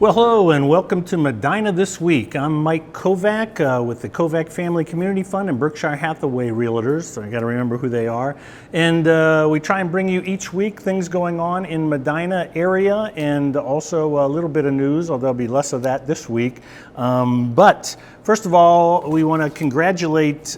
Well, hello and welcome to Medina This Week. I'm Mike Kovack with the Kovack Family Community Fund and Berkshire Hathaway Realtors, so I got to remember who they are. And we try and bring you each week things going on in Medina area and also a little bit of news, although there'll be less of that this week. But first of all, we want to congratulate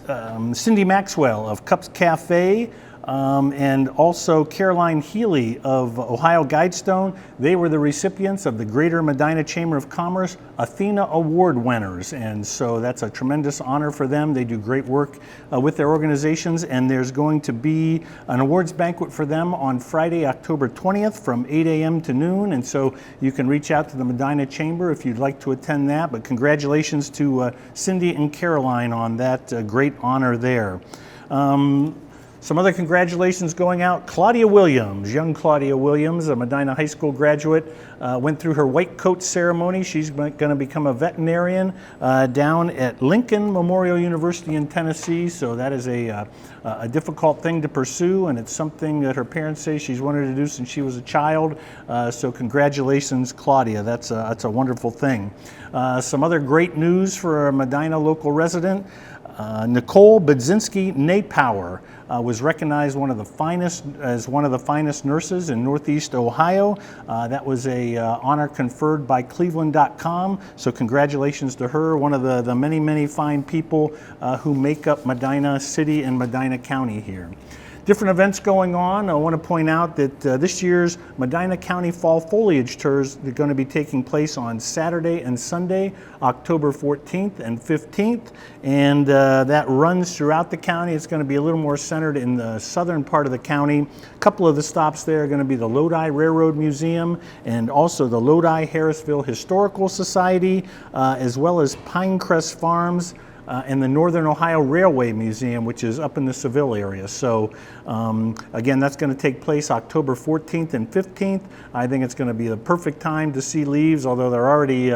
Cindy Maxwell of Cups Cafe, and also Caroline Healy of Ohio Guidestone. They were the recipients of the Greater Medina Chamber of Commerce Athena Award winners, and so that's a tremendous honor for them. They do great work with their organizations, and there's going to be an awards banquet for them on Friday, October 20th from 8 a.m. to noon, and so you can reach out to the Medina Chamber if you'd like to attend that. But congratulations to Cindy and Caroline on that great honor there. Some other congratulations going out. Claudia Williams, young Claudia Williams, a Medina High School graduate, went through her white coat ceremony. She's going to become a veterinarian down at Lincoln Memorial University in Tennessee. So that is a difficult thing to pursue, and it's something that her parents say she's wanted to do since she was a child. So congratulations, Claudia. That's a wonderful thing. Some other great news for a Medina local resident. Nicole Budzinski-Napower was recognized as one of the finest nurses in Northeast Ohio. That was a honor conferred by Cleveland.com. So congratulations to her, one of the many, many fine people who make up Medina City and Medina County here. Different events going on. I want to point out that this year's Medina County Fall Foliage Tours are going to be taking place on Saturday and Sunday, October 14th and 15th, and that runs throughout the county. It's going to be a little more centered in the southern part of the county. A couple of the stops there are going to be the Lodi Railroad Museum and also the Lodi Harrisville Historical Society, as well as Pinecrest Farms, and the Northern Ohio Railway Museum, which is up in the Seville area. So again, that's going to take place October 14th and 15th. I think it's going to be the perfect time to see leaves, although they're already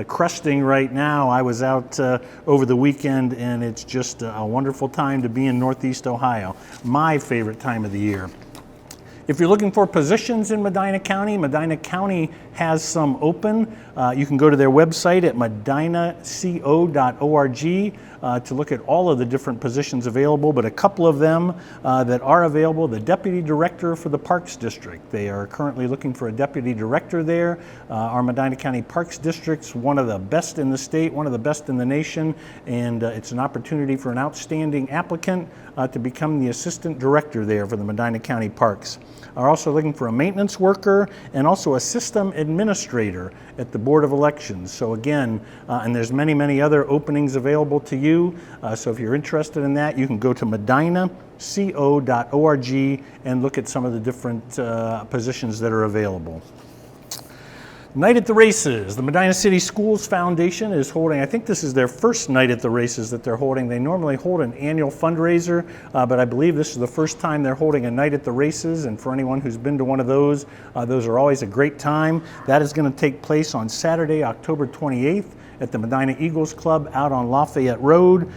cresting right now. I was out over the weekend, and it's just a wonderful time to be in Northeast Ohio. My favorite time of the year. If you're looking for positions in Medina County has some open. You can go to their website at medinaco.org to look at all of the different positions available, but a couple of them that are available. The Deputy Director for the Parks District. They are currently looking for a Deputy Director there. Our Medina County Parks District's one of the best in the state, one of the best in the nation, and it's an opportunity for an outstanding applicant to become the Assistant Director there for the Medina County Parks. Are also looking for a maintenance worker and also a system administrator at the Board of Elections. So again, and there's many, many other openings available to you. So if you're interested in that, you can go to medinaco.org and look at some of the different positions that are available. Night at the Races. The Medina City Schools Foundation is holding, I think this is their first night at the races that they're holding. They normally hold an annual fundraiser, but I believe this is the first time they're holding a night at the races. And for anyone who's been to one of those are always a great time. That is going to take place on Saturday, October 28th at the Medina Eagles Club out on Lafayette Road.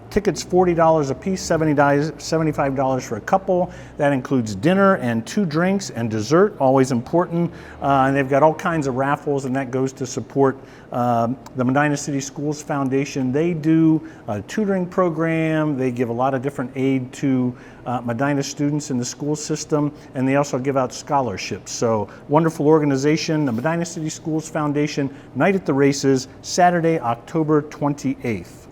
Tickets $40 a piece, $75 for a couple. That includes dinner and 2 drinks and dessert, always important. And they've got all kinds of raffles, and that goes to support the Medina City Schools Foundation. They do a tutoring program. They give a lot of different aid to Medina students in the school system, and they also give out scholarships. So wonderful organization, the Medina City Schools Foundation, Night at the Races, Saturday, October 28th.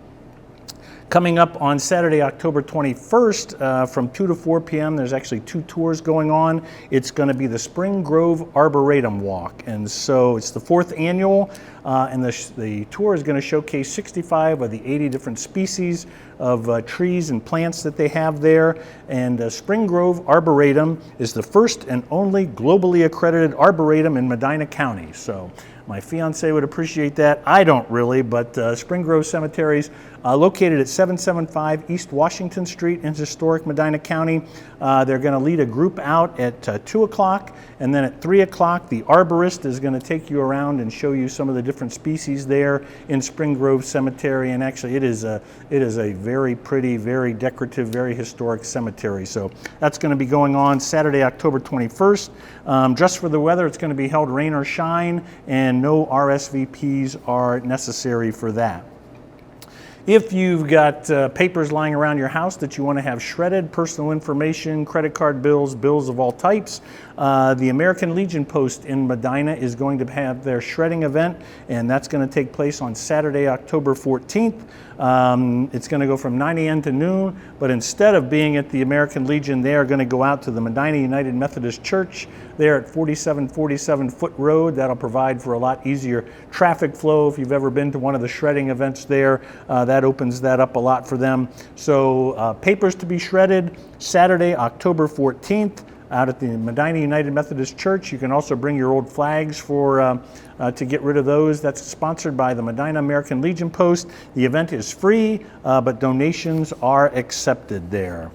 Coming up on Saturday, October 21st, from 2 to 4 p.m., there's actually 2 tours going on. It's going to be the Spring Grove Arboretum Walk, and so it's the 4th annual, and the tour is going to showcase 65 of the 80 different species of trees and plants that they have there. And Spring Grove Arboretum is the first and only globally accredited arboretum in Medina County. So my fiance would appreciate that. I don't really, but Spring Grove Cemetery's located at 775 East Washington Street in historic Medina County. They're going to lead a group out at 2 o'clock, and then at 3 o'clock, the arborist is going to take you around and show you some of the different different species there in Spring Grove Cemetery, and actually it is a very pretty, very decorative, very historic cemetery. So that's going to be going on Saturday, October 21st. Just for the weather, it's going to be held rain or shine, and no RSVPs are necessary for that. If you've got papers lying around your house that you want to have shredded, personal information, credit card bills, bills of all types, the American Legion Post in Medina is going to have their shredding event, and that's going to take place on Saturday, October 14th. It's going to go from 9 a.m. to noon, but instead of being at the American Legion, they are going to go out to the Medina United Methodist Church there at 4747 Foot Road. That'll provide for a lot easier traffic flow. If you've ever been to one of the shredding events there, that opens that up a lot for them. So papers to be shredded Saturday, October 14th. Out at the Medina United Methodist Church. You can also bring your old flags for to get rid of those. That's sponsored by the Medina American Legion Post. The event is free, but donations are accepted there.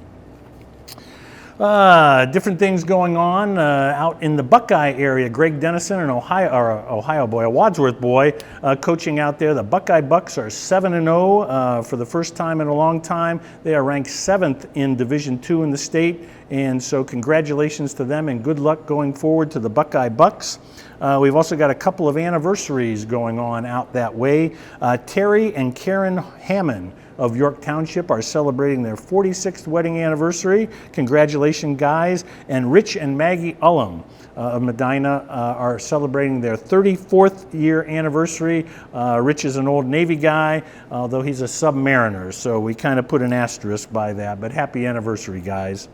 Different things going on out in the Buckeye area. Greg Dennison, an a Wadsworth boy, coaching out there. The Buckeye Bucks are 7-0 for the first time in a long time. They are ranked 7th in Division II in the state, and so congratulations to them and good luck going forward to the Buckeye Bucks. We've also got a couple of anniversaries going on out that way. Terry and Karen Hammond of York Township are celebrating their 46th wedding anniversary. Congratulations, guys. And Rich and Maggie Ullum of Medina are celebrating their 34th year anniversary. Rich is an old Navy guy, although he's a submariner, so we kind of put an asterisk by that, but happy anniversary, guys.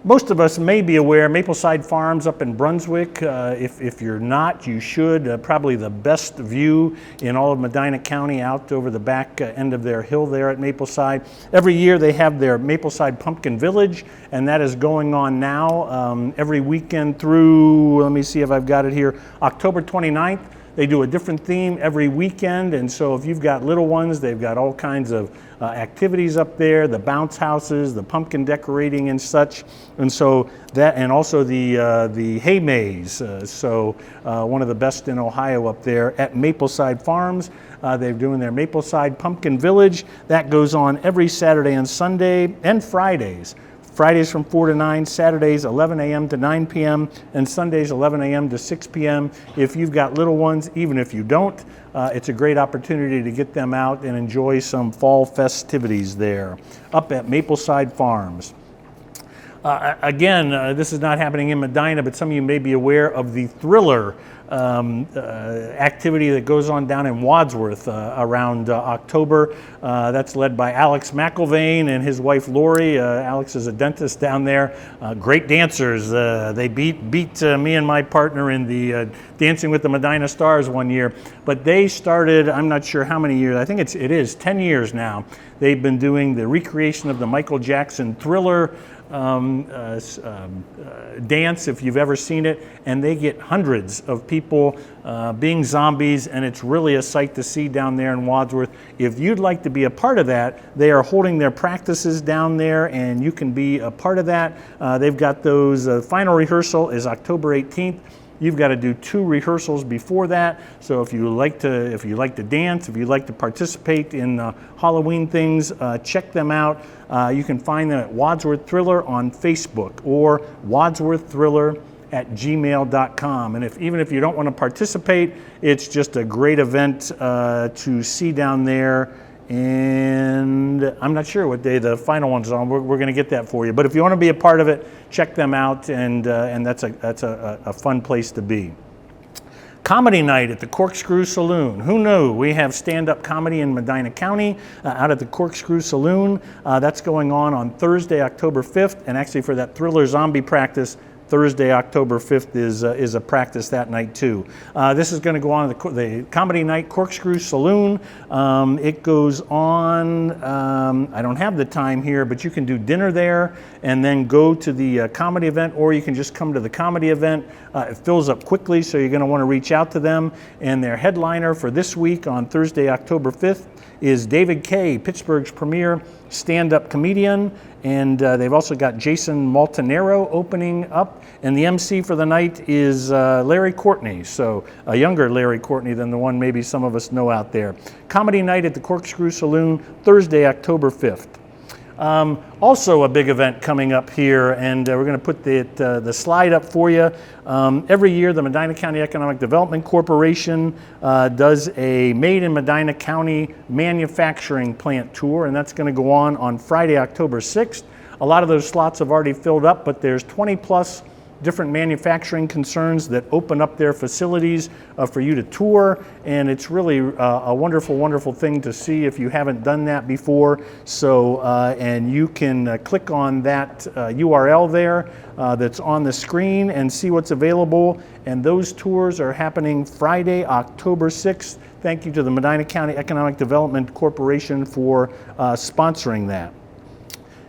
Most of us may be aware, Mapleside Farms up in Brunswick. If you're not, you should. Probably the best view in all of Medina County out over the back end of their hill there at Mapleside. Every year they have their Mapleside Pumpkin Village, and that is going on now every weekend through, let me see if I've got it here, October 29th. They do a different theme every weekend, and so if you've got little ones, they've got all kinds of activities up there, the bounce houses, the pumpkin decorating and such, and so that, and also the hay maze. One of the best in Ohio up there at Mapleside Farms. They're doing their Mapleside Pumpkin Village. That goes on every Saturday and Sunday and Fridays. Fridays from 4 to 9, Saturdays 11 a.m. to 9 p.m., and Sundays 11 a.m. to 6 p.m. If you've got little ones, even if you don't, it's a great opportunity to get them out and enjoy some fall festivities there up at Mapleside Farms. Again, this is not happening in Medina, but some of you may be aware of the Thriller activity that goes on down in Wadsworth around October. That's led by Alex McIlvain and his wife Lori. Alex is a dentist down there. Great dancers. They beat me and my partner in the Dancing with the Medina Stars one year. But they started, I'm not sure how many years, I think it is 10 years now. They've been doing the recreation of the Michael Jackson Thriller dance, if you've ever seen it, and they get hundreds of people being zombies, and it's really a sight to see down there in Wadsworth. If you'd like to be a part of that, they are holding their practices down there, and you can be a part of that. They've got those, final rehearsal is October 18th. You've got to do 2 rehearsals before that. So if you like to dance, if you like to participate in Halloween things, check them out. You can find them at Wadsworth Thriller on Facebook or wadsworththriller@gmail.com. And even if you don't want to participate, it's just a great event to see down there. And I'm not sure what day the final one's on. We're going to get that for you. But if you want to be a part of it, check them out, and that's a fun place to be. Comedy night at the Corkscrew Saloon. Who knew? We have stand-up comedy in Medina County out at the Corkscrew Saloon. That's going on Thursday, October 5th, and actually for that Thriller zombie practice, Thursday, October 5th is a practice that night too. This is going to go on the Comedy Night Corkscrew Saloon. It goes on, I don't have the time here, but you can do dinner there and then go to the comedy event, or you can just come to the comedy event. It fills up quickly, so you're going to want to reach out to them. And their headliner for this week on Thursday, October 5th is David Kay, Pittsburgh's premier stand-up comedian, and they've also got Jason Montanero opening up, and the MC for the night is Larry Courtney, so a younger Larry Courtney than the one maybe some of us know out there. Comedy night at the Corkscrew Saloon, Thursday, October 5th. Also a big event coming up here, and we're going to put the slide up for you. Every year the Medina County Economic Development Corporation does a Made in Medina County manufacturing plant tour, and that's going to go on Friday, October 6th. A lot of those slots have already filled up, but there's 20 plus different manufacturing concerns that open up their facilities for you to tour, and it's really a wonderful, wonderful thing to see if you haven't done that before. So, and you can click on that URL there that's on the screen and see what's available, and those tours are happening Friday, October 6th. Thank you to the Medina County Economic Development Corporation for sponsoring that.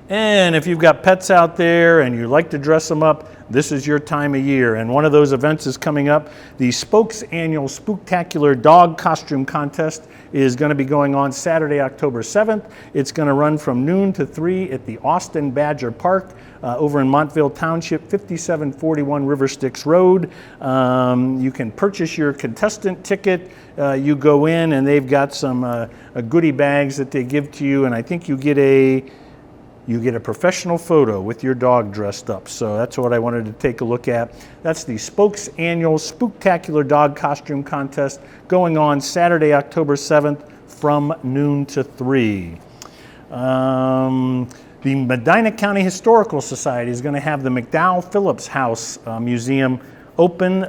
And if you've got pets out there and you like to dress them up, this is your time of year. And one of those events is coming up. The Spokes Annual Spooktacular Dog Costume Contest is going to be going on Saturday, October 7th. It's going to run from noon to 3 at the Austin Badger Park over in Montville Township, 5741 River Styx Road. You can purchase your contestant ticket. You go in and they've got some goodie bags that they give to you, and I think you get a professional photo with your dog dressed up. So that's what I wanted to take a look at. That's the Spokes Annual Spooktacular Dog Costume Contest going on Saturday, October 7th from noon to 3. The Medina County Historical Society is going to have the McDowell Phillips House Museum open.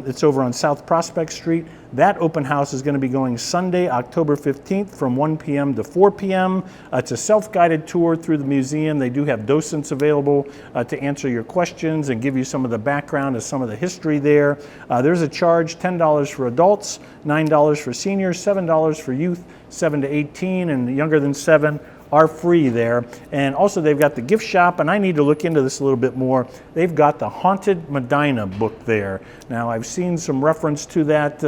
It's over on South Prospect Street. That open house is going to be going Sunday, October 15th from 1 p.m. to 4 p.m. It's a self-guided tour through the museum. They do have docents available to answer your questions and give you some of the background of some of the history there. There's a charge, $10 for adults, $9 for seniors, $7 for youth, 7 to 18, and younger than 7 are free there. And also they've got the gift shop, and I need to look into this a little bit more. They've got the Haunted Medina book there. Now I've seen some reference to that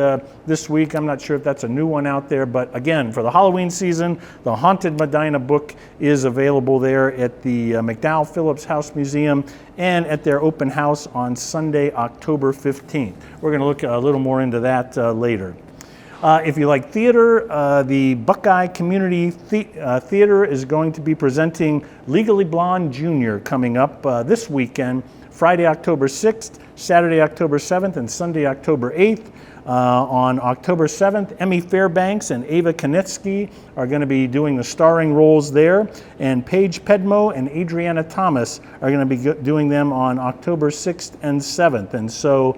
this week. I'm not sure if that's a new one out there, but again, for the Halloween season, the Haunted Medina book is available there at the McDowell Phillips House Museum and at their open house on Sunday, October 15th. We're going to look a little more into that later. If you like theater, the Buckeye Community Theater is going to be presenting Legally Blonde Jr. coming up this weekend, Friday, October 6th, Saturday, October 7th, and Sunday, October 8th. On October 7th, Emmy Fairbanks and Ava Konitsky are going to be doing the starring roles there, and Paige Pedmo and Adriana Thomas are going to be doing them on October 6th and 7th. And so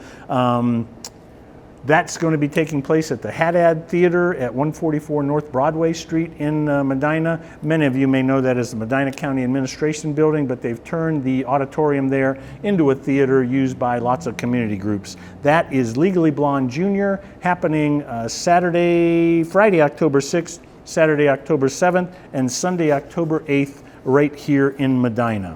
that's going to be taking place at the Haddad Theater at 144 North Broadway Street in Medina. Many of you may know that as the Medina County Administration Building, but they've turned the auditorium there into a theater used by lots of community groups. That is Legally Blonde Jr. happening Friday, October 6th, Saturday, October 7th, and Sunday, October 8th, right here in Medina.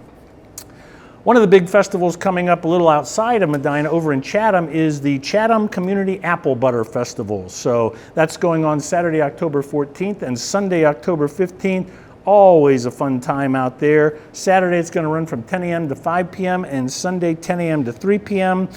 One of the big festivals coming up a little outside of Medina over in Chatham is the Chatham Community Apple Butter Festival. So that's going on Saturday, October 14th and Sunday, October 15th. Always a fun time out there. Saturday it's going to run from 10 a.m. to 5 p.m. and Sunday 10 a.m. to 3 p.m.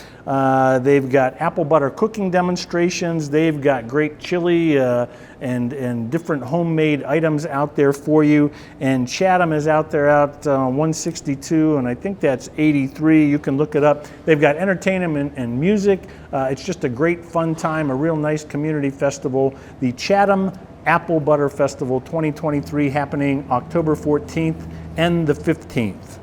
They've got apple butter cooking demonstrations. They've got great chili and different homemade items out there for you. And Chatham is out there 162, and I think that's 83. You can look it up. They've got entertainment and music. It's just a great fun time, a real nice community festival. The Chatham Apple Butter Festival 2023 happening October 14th and the 15th.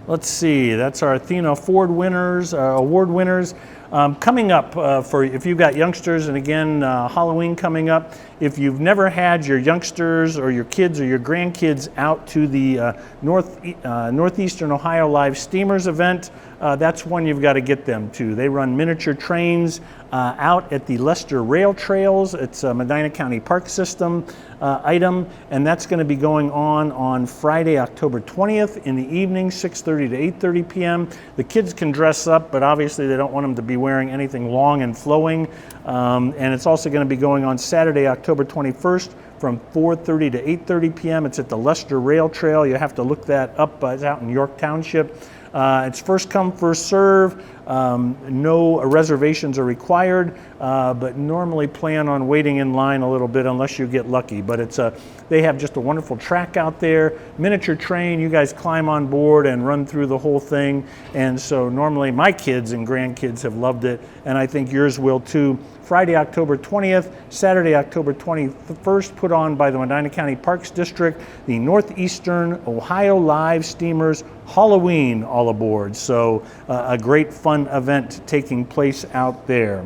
Let's see, that's our Athena Ford winners, award winners. Coming up for if you've got youngsters, and again, Halloween coming up. If you've never had your youngsters or your kids or your grandkids out to the Northeastern Ohio Live Steamers event, that's one you've got to get them to. They run miniature trains out at the Lester Rail Trails. It's a Medina County Park System item, and that's going to be going on Friday, October 20th in the evening, 6:30 to 8:30 p.m. The kids can dress up, but obviously they don't want them to be wearing anything long and flowing. And it's also going to be going on Saturday, October 21st from 4:30 to 8:30 p.m. It's at the Lester Rail Trail. You have to look that up. It's out in York Township. It's first come, first serve. No reservations are required, but normally plan on waiting in line a little bit unless you get lucky. But they have just a wonderful track out there, miniature train. You guys climb on board and run through the whole thing. And so normally my kids and grandkids have loved it, and I think yours will too. Friday, October 20th, Saturday, October 21st, put on by the Medina County Parks District, the Northeastern Ohio Live Steamers Halloween all aboard. So a great fun event taking place out there.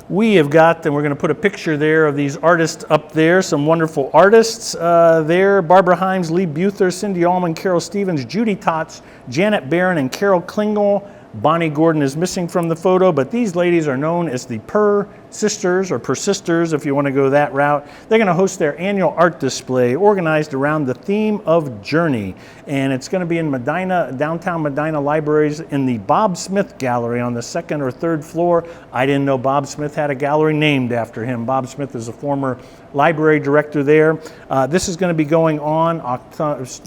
We have got, and we're going to put a picture there of these artists up there, some wonderful artists there. Barbara Himes, Lee Buther, Cindy Allman, Carol Stevens, Judy Tots, Janet Barron, and Carol Klingel. Bonnie Gordon is missing from the photo, but these ladies are known as the Per Sisters, or Per Sisters if you want to go that route. They're going to host their annual art display organized around the theme of Journey, and it's going to be in Medina, downtown Medina Libraries in the Bob Smith Gallery on the second or third floor. I didn't know Bob Smith had a gallery named after him. Bob Smith is a former library director there. This is going to be going on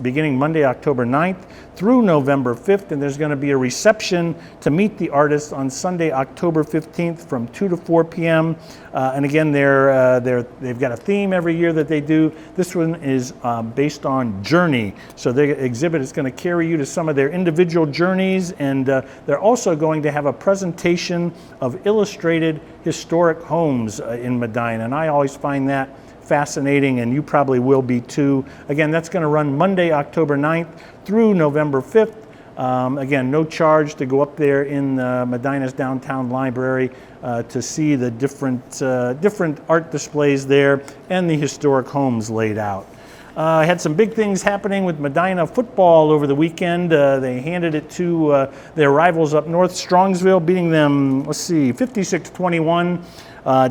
beginning Monday, October 9th through November 5th, and there's going to be a reception to meet the artists on Sunday, October 15th from 2 to 4 p.m. And again, they've got a theme every year that they do. This one is based on Journey. So the exhibit is going to carry you to some of their individual journeys, and they're also going to have a presentation of illustrated historic homes in Medina, and I always find that fascinating, and you probably will be too. Again, that's going to run Monday, October 9th through November 5th. Again, no charge to go up there in Medina's downtown library to see the different art displays there and the historic homes laid out. I had some big things happening with Medina football over the weekend. They handed it to their rivals up north, Strongsville, beating them, 56-21.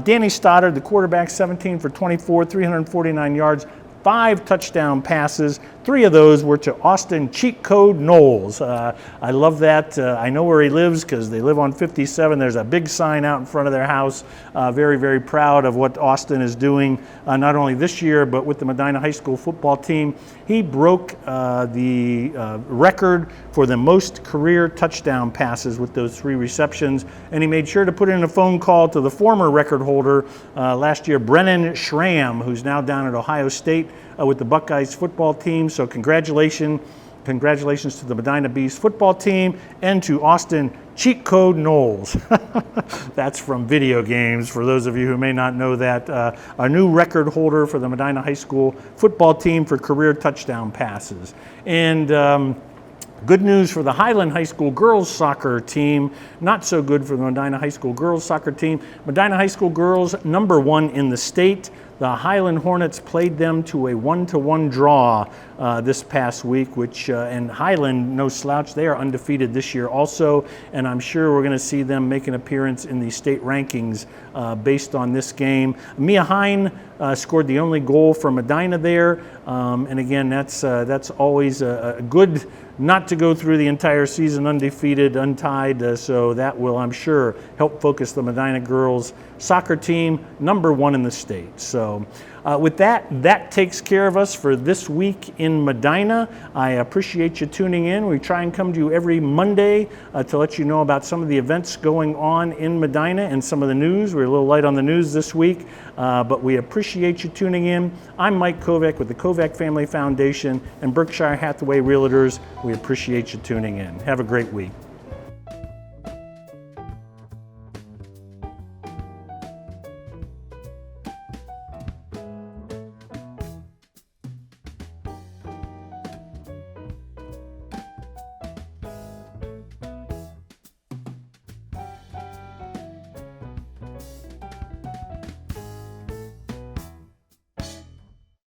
Danny Stoddard, the quarterback, 17 for 24, 349 yards, 5 touchdown passes. 3 of those were to Austin Cheat Code Knowles. I love that. I know where he lives because they live on 57. There's a big sign out in front of their house. Very, very proud of what Austin is doing, not only this year, but with the Medina High School football team. He broke the record for the most career touchdown passes with those 3 receptions, and he made sure to put in a phone call to the former record holder last year, Brennan Schramm, who's now down at Ohio State with the Buckeyes football team. So congratulations to the Medina Bees football team and to Austin Cheat Code Knowles. That's from video games, for those of you who may not know that. A new record holder for the Medina High School football team for career touchdown passes. And good news for the Highland High School girls soccer team. Not so good for the Medina High School girls soccer team. Medina High School girls, #1 in the state. The Highland Hornets played them to a 1-1 draw this past week, which, and Highland, no slouch, they are undefeated this year also, and I'm sure we're going to see them make an appearance in the state rankings based on this game. Mia Hine scored the only goal for Medina there, and again, that's always a good not to go through the entire season undefeated, untied, so that will, I'm sure, help focus the Medina girls soccer team, #1 in the state. So with that takes care of us for this week in Medina. I appreciate you tuning in. We try and come to you every Monday to let you know about some of the events going on in Medina and some of the news. We're a little light on the news this week, but we appreciate you tuning in. I'm Mike Kovack with the Kovack Family Foundation and Berkshire Hathaway Realtors. We appreciate you tuning in. Have a great week.